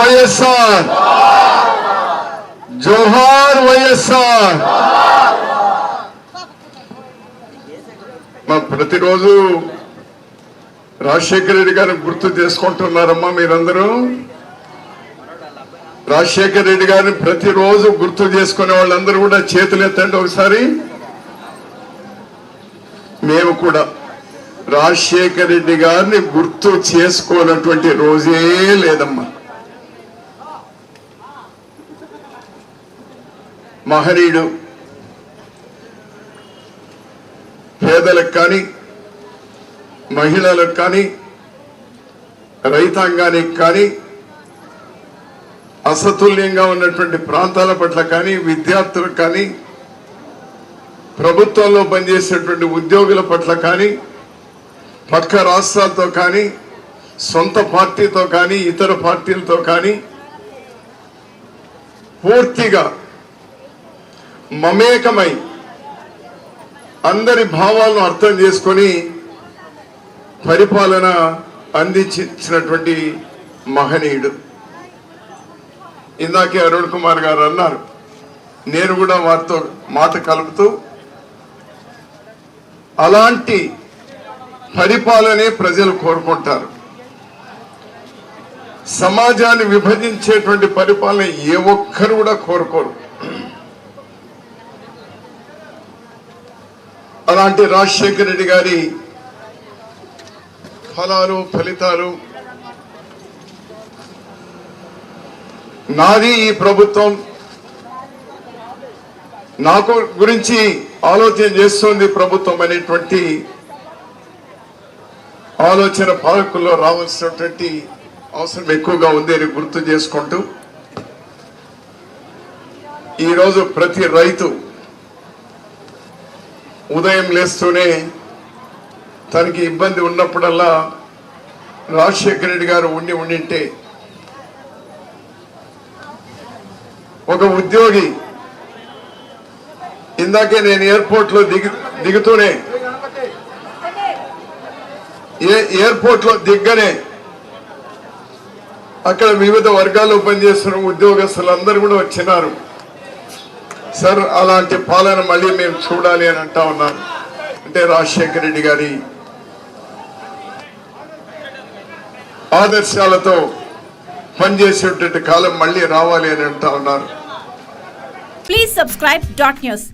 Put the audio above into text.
వైఎస్ఆర్, జోహార్ వైఎస్ఆర్. ప్రతిరోజు రాజశేఖర రెడ్డి గారిని గుర్తు చేసుకుంటున్నారమ్మా మీరందరూ. రాజశేఖర రెడ్డి గారిని ప్రతిరోజు గుర్తు చేసుకునే వాళ్ళందరూ కూడా చేతులు ఎత్తండి ఒకసారి. మేము కూడా రాజశేఖర రెడ్డి గారిని గుర్తు చేసుకోనటువంటి రోజే లేదమ్మా. మహనీయుడు. పేదలకు కానీ, మహిళలకు కానీ, రైతాంగానికి కానీ, అసతుల్యంగా ఉన్నటువంటి ప్రాంతాల పట్ల కానీ, విద్యార్థులకు కానీ, ప్రభుత్వంలో పనిచేసేటువంటి ఉద్యోగుల పట్ల కానీ, పక్క రాష్ట్రాలతో కానీ, సొంత పార్టీతో కానీ, ఇతర పార్టీలతో కానీ పూర్తిగా మమేకమై అందరి భావాలను అర్థం చేసుకొని పరిపాలన అందించినటువంటి మహనీయుడు. ఇందాకే అరుణ్ కుమార్ గారు అన్నారు, నేను కూడా వారితో మాట కలుపుతూ అలాంటి పరిపాలనే ప్రజలు కోరుకుంటారు. సమాజాన్ని విభజించేటువంటి పరిపాలన ఏ ఒక్కరు కూడా కోరుకోరు. అలాంటి రాజశేఖర రెడ్డి గారి ఫలాలు ఫలితాలు నాది ఈ ప్రభుత్వం, నాకు గురించి ఆలోచన చేస్తుంది ప్రభుత్వం అనేటువంటి ఆలోచన పాలకుల్లో రావాల్సినటువంటి అవసరం ఎక్కువగా ఉంది అని గుర్తు చేసుకుంటూ, ఈరోజు ప్రతి రైతు ఉదయం లేస్తూనే తనకి ఇబ్బంది ఉన్నప్పుడల్లా రాజశేఖర రెడ్డి గారు ఉండింటే, ఒక ఉద్యోగి ఇందాకే నేను ఎయిర్పోర్ట్ లో దిగుతూనే ఎయిర్పోర్ట్ లో దిగ్గనే అక్కడ వివిధ వర్గాల్లో పనిచేస్తున్న ఉద్యోగస్తులందరూ కూడా వచ్చినారు. సార్ అలాంటి పాలన మళ్ళీ మేము చూడాలి అని అంటా ఉన్నారు. అంటే రాజశేఖర రెడ్డి గారి ఆదర్శాలతో పనిచేసేటువంటి కాలం మళ్ళీ రావాలి అని అంటా ఉన్నారు. Please subscribe .news